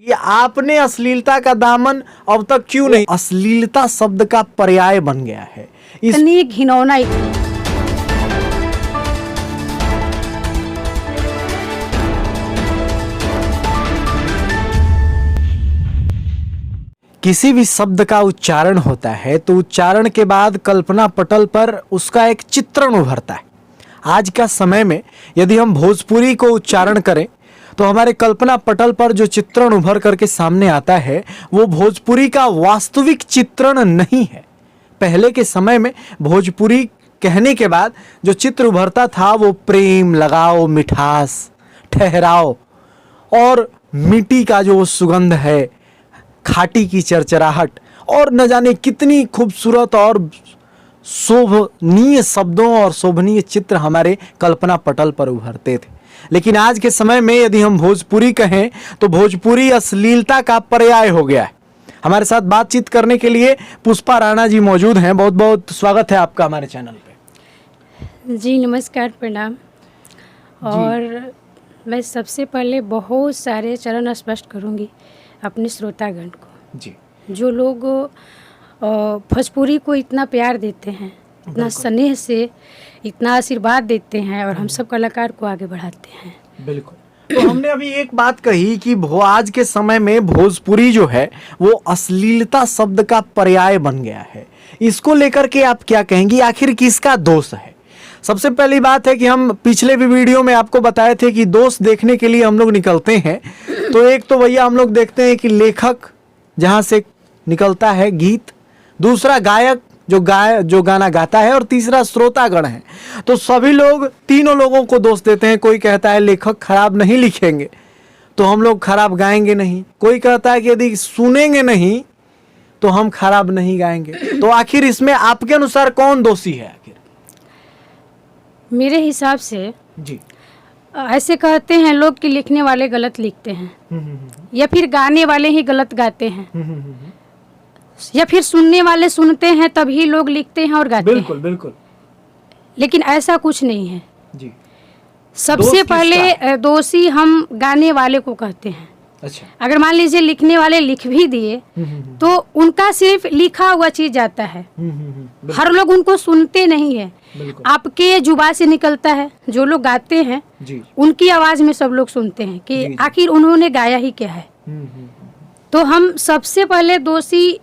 ये आपने अश्लीलता का दामन अब तक क्यों नहीं, अश्लीलता शब्द का पर्याय बन गया है। इतनी घिनौना किसी भी शब्द का उच्चारण होता है तो उच्चारण के बाद कल्पना पटल पर उसका एक चित्रण उभरता है। आज का समय में यदि हम भोजपुरी को उच्चारण करें तो हमारे कल्पना पटल पर जो चित्रण उभर करके सामने आता है वो भोजपुरी का वास्तविक चित्रण नहीं है। पहले के समय में भोजपुरी कहने के बाद जो चित्र उभरता था वो प्रेम, लगाव, मिठास, ठहराव और मिट्टी का जो सुगंध है, खाटी की चरचराहट और न जाने कितनी खूबसूरत और शोभनीय शब्दों और शोभनीय चित्र हमारे कल्पना पटल पर उभरते थे। लेकिन आज के समय में यदि हम भोजपुरी कहें तो भोजपुरी अश्लीलता का पर्याय हो गया है। हमारे साथ बातचीत करने के लिए पुष्पा राणा जी मौजूद हैं। बहुत बहुत स्वागत है आपका हमारे चैनल पे। जी नमस्कार, प्रणाम। और मैं सबसे पहले बहुत सारे चरण स्पष्ट करूंगी अपने श्रोतागण को जी, जो लोग भोजपुरी को इतना प्यार देते हैं, इतना स्नेह से इतना आशीर्वाद देते हैं और हम सब कलाकार को आगे बढ़ाते हैं। बिल्कुल। तो हमने अभी एक बात कही कि आज के समय में भोजपुरी जो है वो अश्लीलता शब्द का पर्याय बन गया है। इसको लेकर के आप क्या कहेंगी, आखिर किसका दोष है? सबसे पहली बात है कि हम पिछले भी वीडियो में आपको बताए थे कि दोष देखने के लिए हम लोग निकलते हैं तो एक तो भैया हम लोग देखते हैं कि लेखक जहां से निकलता है गीत, दूसरा गायक जो गाना गाता है और तीसरा श्रोतागण है। तो सभी लोग तीनों लोगों को दोष देते हैं। कोई कहता है लेखक खराब नहीं लिखेंगे तो हम लोग खराब गाएंगे नहीं, कोई कहता है कि यदि सुनेंगे नहीं तो हम खराब नहीं गाएंगे। तो आखिर इसमें आपके अनुसार कौन दोषी है? आखिर मेरे हिसाब से जी ऐसे कहते हैं लोग कि लिखने वाले गलत लिखते हैं या फिर गाने वाले ही गलत गाते हैं या फिर सुनने वाले सुनते हैं तभी लोग लिखते हैं और गाते बिल्कुल हैं। बिल्कुल। लेकिन ऐसा कुछ नहीं है जी। सबसे पहले दोषी हम गाने वाले को कहते हैं। अच्छा। अगर मान लीजिए लिखने वाले लिख भी दिए तो उनका सिर्फ लिखा हुआ चीज जाता है, हर लोग उनको सुनते नहीं है। आपके जुबा से निकलता है, जो लोग गाते हैं जी, उनकी आवाज में सब लोग सुनते हैं कि आखिर उन्होंने गाया ही क्या है। तो हम सबसे पहले दोषी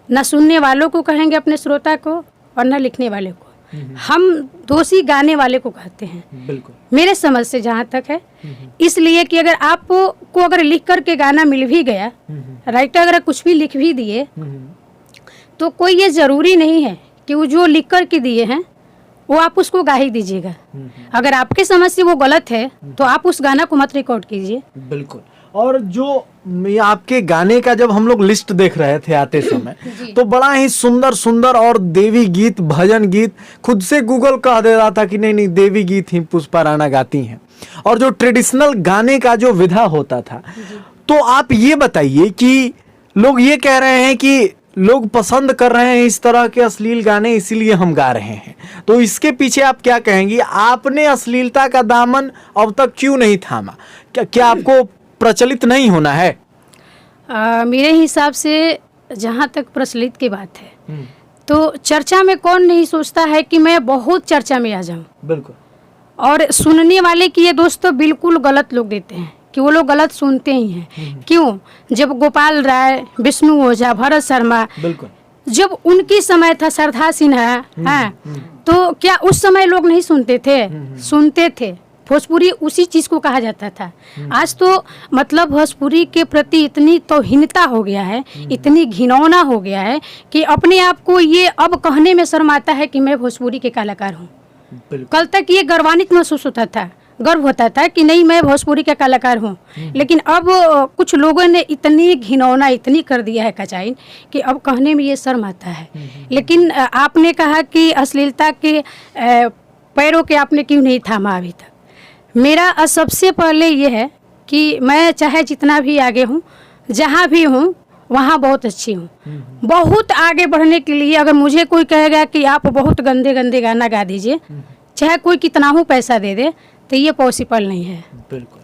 न सुनने वालों को कहेंगे अपने श्रोता को और न लिखने वाले को। हम दोषी गाने वाले को कहते हैं। बिल्कुल। मेरे समझ से जहाँ तक है, इसलिए कि अगर आपको अगर लिख करके गाना मिल भी गया, राइटर अगर कुछ भी लिख भी दिए तो कोई ये जरूरी नहीं है कि वो जो लिख कर के दिए हैं वो आप उसको गा ही दीजिएगा। अगर आपके समझ से वो गलत है तो आप उस गाना को मत रिकॉर्ड कीजिए। बिल्कुल। और जो आपके गाने का जब हम लोग लिस्ट देख रहे थे आते समय तो बड़ा ही सुंदर सुंदर और देवी गीत, भजन गीत, खुद से गूगल कह दे रहा था कि नहीं देवी गीत ही पुष्पा राणा गाती हैं। और जो ट्रेडिशनल गाने का जो विधा होता था, तो आप ये बताइए कि लोग ये कह रहे हैं कि लोग पसंद कर रहे हैं इस तरह के अश्लील गाने, इसीलिए हम गा रहे हैं। तो इसके पीछे आप क्या कहेंगी? आपने अश्लीलता का दामन अब तक क्यों नहीं थामा? क्या आपको प्रचलित नहीं होना है? मेरे हिसाब से जहाँ तक प्रचलित की बात है तो चर्चा में कौन नहीं सोचता है कि मैं बहुत चर्चा में आ जाऊं। बिल्कुल। और सुनने वाले की ये दोस्त तो बिल्कुल गलत लोग देते हैं कि वो लोग गलत सुनते ही हैं। क्यों? जब गोपाल राय, विष्णु ओझा, भरत शर्मा, बिल्कुल, जब उनकी समय था, श्रद्धा सिन्हा, तो क्या उस समय लोग नहीं सुनते थे? सुनते थे। भोजपुरी उसी चीज को कहा जाता था। आज तो मतलब भोजपुरी के प्रति इतनी तौहीनता हो गया है, इतनी घिनौना हो गया है कि अपने आप को ये अब कहने में शर्म आता है कि मैं भोजपुरी के कलाकार हूँ। कल तक ये गर्वान्वित महसूस होता था, गर्व होता था कि नहीं मैं भोजपुरी का कलाकार हूँ। लेकिन अब कुछ लोगों ने इतनी घिनौना इतनी कर दिया है कचाइन कि अब कहने में ये शर्म आता है। लेकिन आपने कहा कि अश्लीलता के पैरों के आपने क्यों नहीं थामा अभी तक? मेरा सबसे पहले ये है कि मैं चाहे जितना भी आगे हूँ, जहाँ भी हूँ वहाँ बहुत अच्छी हूँ। बहुत आगे बढ़ने के लिए अगर मुझे कोई कहेगा कि आप बहुत गंदे गंदे गाना गा दीजिए, चाहे कोई कितना ही पैसा दे दे, तो ये पॉसिबल नहीं है। बिल्कुल।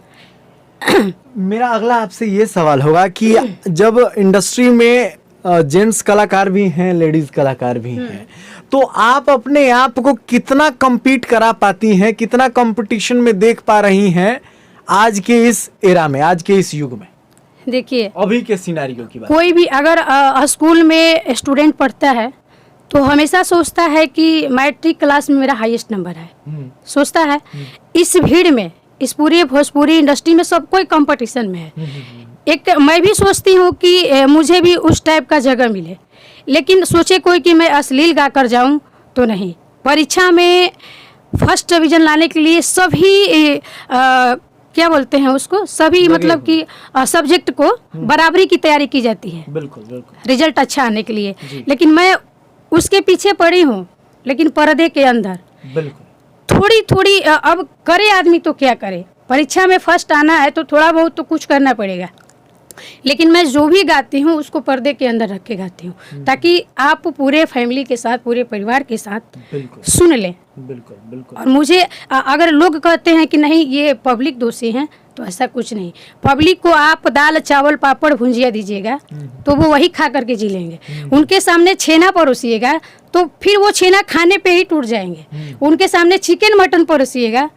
मेरा अगला आपसे ये सवाल होगा कि जब इंडस्ट्री में जेंट्स कलाकार भी हैं, लेडीज कलाकार भी हैं, तो आप अपने आप को कितना compete करा पाती हैं, कितना कंपटीशन में देख पा रही हैं आज के इस एरा में, आज के इस युग में? देखिए, अभी के सिनारियो की बात। कोई भी अगर स्कूल में स्टूडेंट पढ़ता है तो हमेशा सोचता है कि मैट्रिक क्लास में मेरा हाईएस्ट नंबर है, सोचता है। इस भीड़ में, इस पूरे भोजपुरी इंडस्ट्री में सब कोई कंपटीशन में है। एक मैं भी सोचती हूँ कि मुझे भी उस टाइप का जगह मिले, लेकिन सोचे कोई कि मैं अश्लील गा कर जाऊँ तो नहीं। परीक्षा में फर्स्ट डिवीजन लाने के लिए सभी क्या बोलते हैं उसको, सभी मतलब कि सब्जेक्ट को बराबरी की तैयारी की जाती है, बिल्कुल बिल्कुल, रिजल्ट अच्छा आने के लिए। लेकिन मैं उसके पीछे पड़ी हूँ, लेकिन पर्दे के अंदर बिल्कुल थोड़ी थोड़ी अब करे आदमी तो क्या करे, परीक्षा में फर्स्ट आना है तो थोड़ा बहुत तो कुछ करना पड़ेगा। लेकिन मैं जो भी गाती हूँ उसको पर्दे के अंदर रख के गाती हूँ, ताकि आप पूरे फैमिली के साथ, पूरे परिवार के साथ सुन लें। बिल्कुल बिल्कुल। और मुझे अगर लोग कहते हैं कि नहीं ये पब्लिक दोषी हैं, तो ऐसा कुछ नहीं। पब्लिक को आप दाल चावल पापड़ भुंजिया दीजिएगा तो वो वही खा करके जी लेंगे। उनके सामने छेना परोसिएगा तो फिर वो छेना खाने पे ही टूट जाएंगे। उनके सामने चिकन मटन परोसिएगा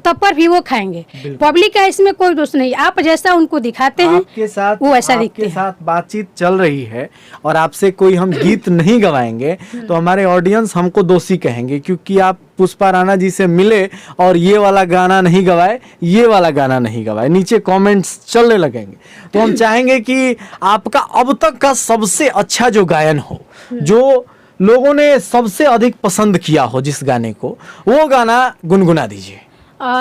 तब पर भी वो खाएंगे। पब्लिक का इसमें कोई दोष नहीं, आप जैसा उनको दिखाते हैं आपके साथ वो ऐसा दिखते हैं। आपके साथ बातचीत चल रही है और आपसे कोई हम गीत नहीं गवाएंगे तो हमारे ऑडियंस हमको दोषी कहेंगे, क्योंकि आप पुष्पा राणा जी से मिले और ये वाला गाना नहीं गवाए, ये वाला गाना नहीं गवाए, नीचे कमेंट्स चलने लगेंगे। तो हम चाहेंगे कि आपका अब तक का सबसे अच्छा जो गायन हो, जो लोगों ने सबसे अधिक पसंद किया हो जिस गाने को, वो गाना गुनगुना दीजिए।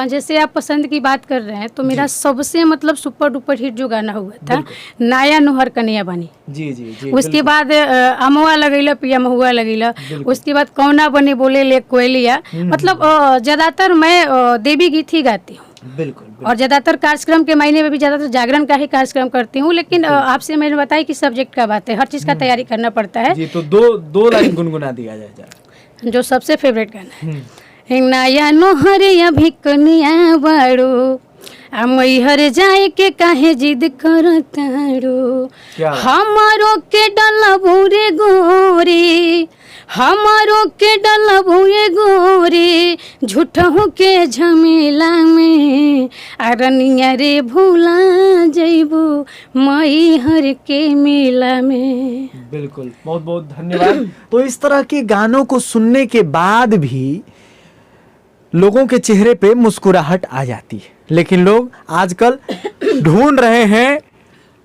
जैसे आप पसंद की बात कर रहे हैं तो मेरा सबसे मतलब सुपर डुपर हिट जो गाना हुआ था, नाया नुहर कन्या बनी। जी जी जी। उसके बाद अमवा लगैला पिया महुआ लगैला, उसके बाद कौना बने बोले ले कोयलिया। मतलब ज्यादातर मैं देवी गीत ही गाती हूँ। बिल्कुल। और ज्यादातर कार्यक्रम के महीने में भी ज्यादातर जागरण का ही कार्यक्रम करती हूँ। लेकिन आपसे मैंने बताया कि सब्जेक्ट का बात है, हर चीज का तैयारी करना पड़ता है जी। तो दो लाइन गुनगुना दिया जाए जरा। जो सबसे फेवरेट गाना है, नया नोहर अभी कनिया बाड़ो, मैहर जाए के काहे जिद करताड़ो, हमारो के डलबू रे गोरे, हमारो के डलबू रे गोरे, झूठों के झमेला में, अरनिया रे भूला जइबू मैहर के मेला में। बिल्कुल, बहुत बहुत धन्यवाद। तो इस तरह के गानों को सुनने के बाद भी लोगों के चेहरे पे मुस्कुराहट आ जाती है, लेकिन लोग आजकल ढूंढ रहे हैं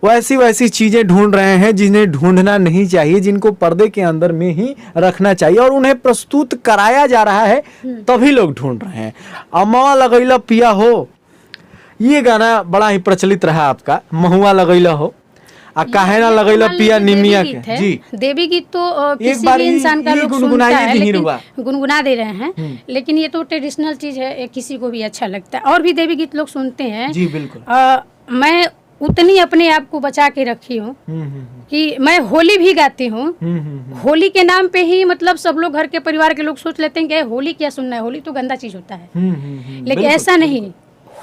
वैसी चीजें ढूंढ रहे हैं जिन्हें ढूंढना नहीं चाहिए, जिनको पर्दे के अंदर में ही रखना चाहिए, और उन्हें प्रस्तुत कराया जा रहा है तभी लोग ढूंढ रहे हैं। अम्मा लगैला पिया हो, ये गाना बड़ा ही प्रचलित रहा आपका। महुआ लगैला हो, काहे ना लगैला पिया निमिया के। जी, देवी गीत तो किसी भी इंसान का लोग सुनता है, लेकिन गुनगुना दे रहे हैं। लेकिन ये तो ट्रेडिशनल चीज है, किसी को भी अच्छा लगता है। और भी देवी गीत लोग सुनते हैं। जी बिल्कुल। मैं उतनी अपने आप को बचा के रखी हूँ कि मैं होली भी गाती हूँ। होली के नाम पे ही मतलब सब लोग, घर के परिवार के लोग सोच लेते हैं कि होली क्या सुनना है, होली तो गंदा चीज होता है। लेकिन ऐसा नहीं,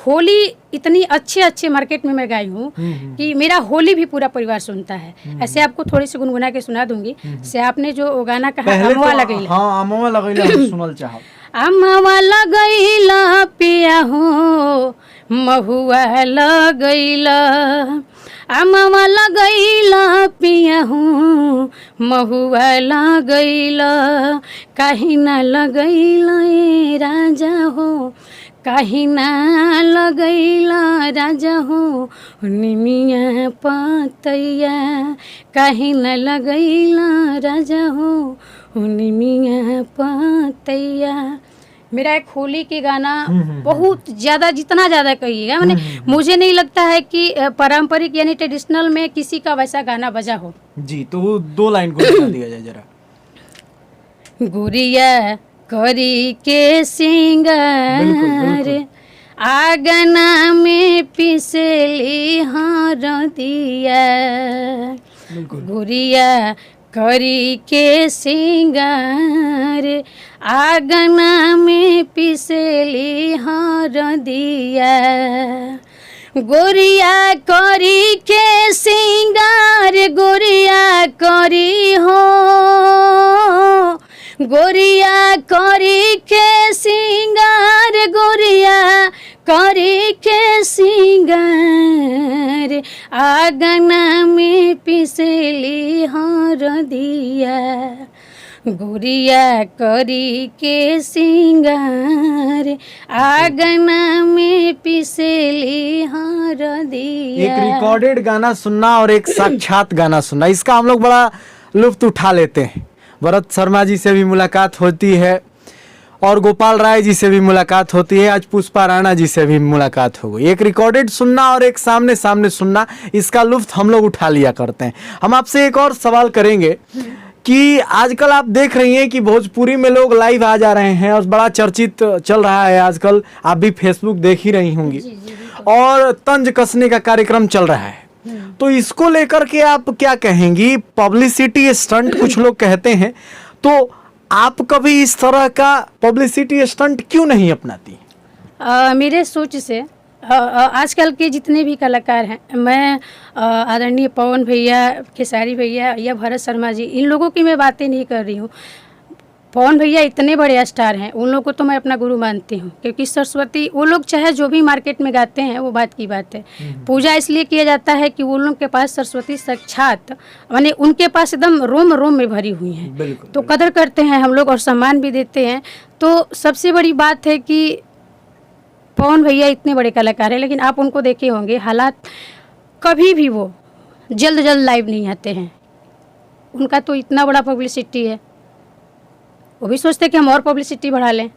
होली इतनी अच्छे मार्केट में मैं गाई हूँ कि मेरा होली भी पूरा परिवार सुनता है। ऐसे आपको थोड़ी सी गुनगुना के सुना दूंगी। से आपने जो गाना कहा अमवा लगैला, हाँ अमवा लगैला हम सुनल चाहब। अमवा लगैला पिया हो, महुआ लगैला, अमवा लगैला पिया हो, महुआ लगैला, काहे ना लगैला ए राजा हो, काहे ना लगैला राजा हो, निमिया पतैया, काहे ना लगैला राजा हो, निमिया पतैया। मेरा एक होली के गाना बहुत ज़्यादा, जितना ज़्यादा कहिएगा, मैंने मुझे नहीं लगता है कि पारंपरिक यानी ट्रेडिशनल में किसी का वैसा गाना बजा हो। जी, तो 2 लाइन गुनगुना दिया जाए जरा। गुड़िया करी के सिंगार, आगना में पिसली हरदिया, गुड़िया करी के सिंगार, आगना में पिसली हरदिया, गोरिया करी के सिंगार गोरिया करी हो, गोरिया करी के सिंगार गोरिया करी के सिंगार, आंगन में पिसली हरदिया, गोरिया करी के सिंगार, आंगन में पिसली हरदिया। एक रिकॉर्डेड गाना सुनना और एक साक्षात गाना सुनना, इसका हम लोग बड़ा लुत्फ उठा लेते हैं। भरत शर्मा जी से भी मुलाकात होती है और गोपाल राय जी से भी मुलाकात होती है, आज पुष्पा राणा जी से भी मुलाकात हो गई। एक रिकॉर्डेड सुनना और एक सामने सामने सुनना, इसका लुत्फ हम लोग उठा लिया करते हैं। हम आपसे एक और सवाल करेंगे कि आजकल आप देख रही हैं कि भोजपुरी में लोग लाइव आ जा रहे हैं और बड़ा चर्चित चल रहा है आजकल, आप भी फेसबुक देख ही रही होंगी, और तंज कसने का कार्यक्रम चल रहा है। तो इसको लेकर के आप क्या कहेंगी? पब्लिसिटी स्टंट कुछ लोग कहते हैं, तो आप कभी इस तरह का पब्लिसिटी स्टंट क्यों नहीं अपनाती? मेरे सोच से आजकल के जितने भी कलाकार हैं, मैं आदरणीय पवन भैया, खेसारी भैया या भरत शर्मा जी, इन लोगों की मैं बातें नहीं कर रही हूँ। पवन भैया इतने बड़े स्टार हैं, उन लोगों को तो मैं अपना गुरु मानती हूँ, क्योंकि सरस्वती, वो लोग चाहे जो भी मार्केट में गाते हैं वो बात की बात है। पूजा इसलिए किया जाता है कि वो लोग के पास सरस्वती साक्षात, माने उनके पास एकदम रोम रोम में भरी हुई हैं, तो कदर करते हैं हम लोग और सम्मान भी देते हैं। तो सबसे बड़ी बात है कि पवन भैया इतने बड़े कलाकार हैं, लेकिन आप उनको देखे होंगे हालात, कभी भी वो जल्द लाइव नहीं आते हैं। उनका तो इतना बड़ा पब्लिसिटी है, वो भी सोचते हैं कि हम और पब्लिसिटी बढ़ा लें।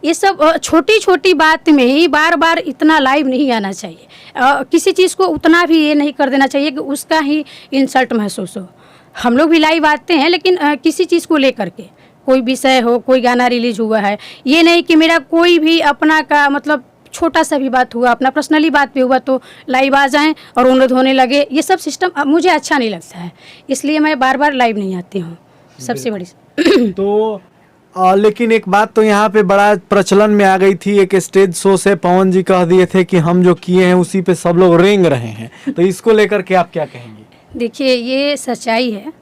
ये सब छोटी छोटी बात में ही बार बार इतना लाइव नहीं आना चाहिए। किसी चीज़ को उतना भी ये नहीं कर देना चाहिए कि उसका ही इंसल्ट महसूस हो। हम लोग भी लाइव आते हैं, लेकिन किसी चीज़ को लेकर के, कोई विषय हो, कोई गाना रिलीज हुआ है, ये नहीं कि मेरा कोई भी अपना का मतलब छोटा सा भी बात हुआ, अपना पर्सनली बात भी हुआ तो लाइव आ जाएं और उन्हें धोने लगे। ये सब सिस्टम मुझे अच्छा नहीं लगता है, इसलिए मैं बार बार लाइव नहीं आती हूँ, सबसे बड़ी तो लेकिन एक बात तो यहाँ पे बड़ा प्रचलन में आ गई थी, एक स्टेज शो से पवन जी कह दिए थे कि हम जो किए हैं उसी पे सब लोग रेंग रहे हैं, तो इसको लेकर के आप क्या कहेंगे? देखिए, ये सच्चाई है।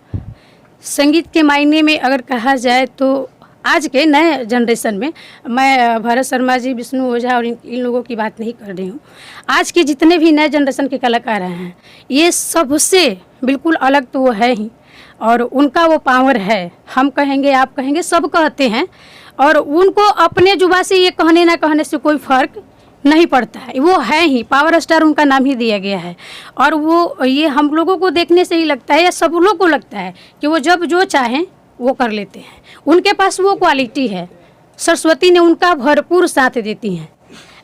संगीत के मायने में अगर कहा जाए तो आज के नए जनरेशन में, मैं भरत शर्मा जी, विष्णु ओझा और इन लोगों की बात नहीं कर रही हूँ। आज के जितने भी नए जनरेशन के कलाकार हैं, ये सबसे बिल्कुल अलग तो वो है ही, और उनका वो पावर है। हम कहेंगे, आप कहेंगे, सब कहते हैं, और उनको अपने जुबा से ये कहने ना कहने से कोई फ़र्क नहीं पड़ता है। वो है ही पावर स्टार, उनका नाम ही दिया गया है। और वो ये हम लोगों को देखने से ही लगता है, या सब लोग को लगता है कि वो जब जो चाहें वो कर लेते हैं। उनके पास वो क्वालिटी है, सरस्वती ने उनका भरपूर साथ देती हैं।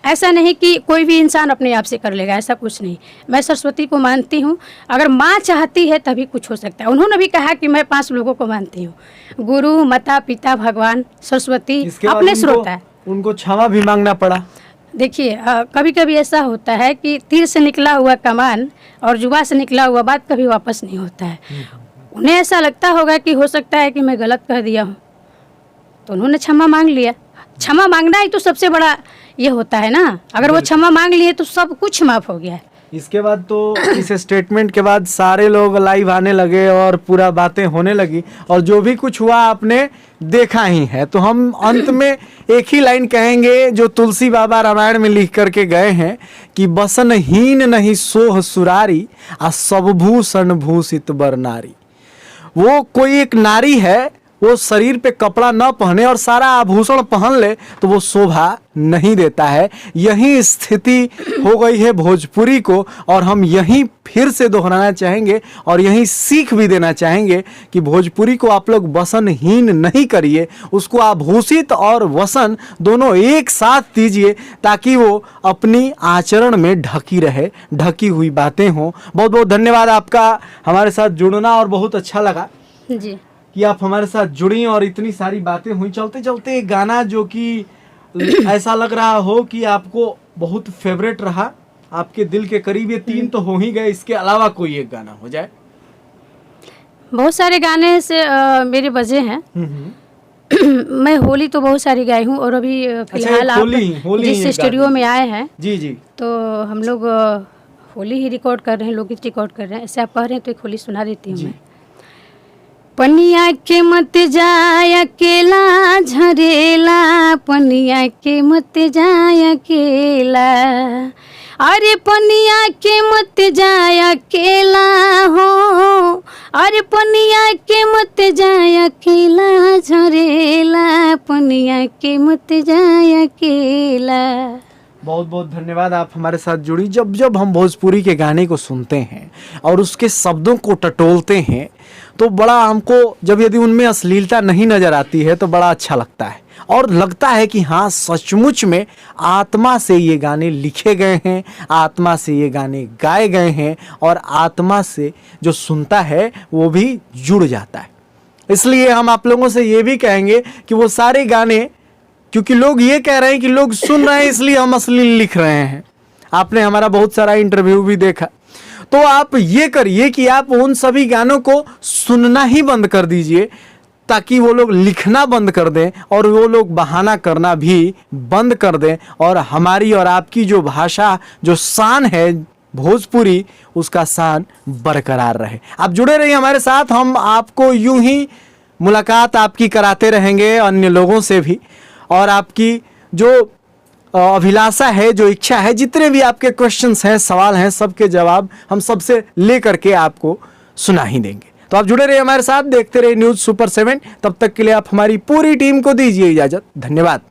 ऐसा नहीं कि कोई भी इंसान अपने आप से कर लेगा, ऐसा कुछ नहीं। मैं सरस्वती को मानती हूँ, अगर माँ चाहती है तभी कुछ हो सकता है। उन्होंने भी कहा कि मैं 5 लोगों को मानती हूँ, गुरु, माता पिता, भगवान, सरस्वती, अपने श्रोता। उनको क्षमा भी मांगना पड़ा। देखिए, कभी कभी ऐसा होता है कि तीर से निकला हुआ कमान और जुबा से निकला हुआ बात कभी वापस नहीं होता है। उन्हें ऐसा लगता होगा कि हो सकता है कि मैं गलत कह दिया हूँ, तो उन्होंने क्षमा मांग लिया। क्षमा मांगना ही तो सबसे बड़ा ये होता है ना। अगर वो क्षमा मांग लिए तो सब कुछ माफ हो गया है। इसके बाद तो इस स्टेटमेंट के बाद सारे लोग लाइव आने लगे और पूरा बातें होने लगी, और जो भी कुछ हुआ आपने देखा ही है। तो हम अंत में एक ही लाइन कहेंगे जो तुलसी बाबा रामायण में लिख करके गए हैं कि बसनहीन नहीं सोह सुरारी, आ सबभूषण भूषित बर नारी। वो कोई एक नारी है, वो शरीर पे कपड़ा न पहने और सारा आभूषण पहन ले तो वो शोभा नहीं देता है। यही स्थिति हो गई है भोजपुरी को, और हम यही फिर से दोहराना चाहेंगे और यही सीख भी देना चाहेंगे कि भोजपुरी को आप लोग वसनहीन नहीं करिए, उसको आभूषित और वसन दोनों एक साथ दीजिए, ताकि वो अपनी आचरण में ढकी रहे, ढकी हुई बातें हों। बहुत बहुत धन्यवाद आपका हमारे साथ जुड़ना, और बहुत अच्छा लगा जी कि आप हमारे साथ जुड़ी और इतनी सारी बातें हुई। चलते चलते एक गाना जो कि ऐसा लग रहा हो कि आपको बहुत फेवरेट रहा, आपके दिल के करीब, ये 3 तो हो ही गए, इसके अलावा कोई एक गाना हो जाए। बहुत सारे गाने से मेरे बजे हैं। मैं होली तो बहुत सारी गाई हूँ, और अभी फिलहाल आप होली जिस ही स्टूडियो में आए हैं जी जी तो हम लोग होली ही रिकॉर्ड कर रहे हैं, लोकगीत रिकॉर्ड कर रहे हैं। ऐसे आप कह रहे हैं तो एक होली सुना देती हूँ जी। मैं। पनिया के मत जाय अकेला झरेला, पनिया के मत जाय अकेला, अरे पनिया के मत जाय अकेला हो, अरे पनिया के मत जाय अकेला झरेला, पनिया के मत जाय अकेला। बहुत बहुत धन्यवाद, आप हमारे साथ जुड़ी। जब जब हम भोजपुरी के गाने को सुनते हैं और उसके शब्दों को टटोलते हैं तो बड़ा हमको, जब यदि उनमें अश्लीलता नहीं नज़र आती है तो बड़ा अच्छा लगता है, और लगता है कि हाँ सचमुच में आत्मा से ये गाने लिखे गए हैं, आत्मा से ये गाने गाए गए हैं, और आत्मा से जो सुनता है वो भी जुड़ जाता है। इसलिए हम आप लोगों से ये भी कहेंगे कि वो सारे गाने, क्योंकि लोग ये कह रहे हैं कि लोग सुन रहे हैं इसलिए हम अश्लील लिख रहे हैं। आपने हमारा बहुत सारा इंटरव्यू भी देखा, तो आप ये करिए कि आप उन सभी गानों को सुनना ही बंद कर दीजिए, ताकि वो लोग लिखना बंद कर दें और वो लोग बहाना करना भी बंद कर दें, और हमारी और आपकी जो भाषा, जो शान है भोजपुरी, उसका शान बरकरार रहे। आप जुड़े रहिए हमारे साथ, हम आपको यूं ही मुलाकात आपकी कराते रहेंगे अन्य लोगों से भी, और आपकी जो अभिलाषा है, जो इच्छा है, जितने भी आपके क्वेश्चंस हैं, सवाल हैं, सबके जवाब हम सबसे ले करके आपको सुना ही देंगे। तो आप जुड़े रहिए हमारे साथ, देखते रहिए न्यूज़ सुपर 7। तब तक के लिए आप हमारी पूरी टीम को दीजिए इजाज़त। धन्यवाद।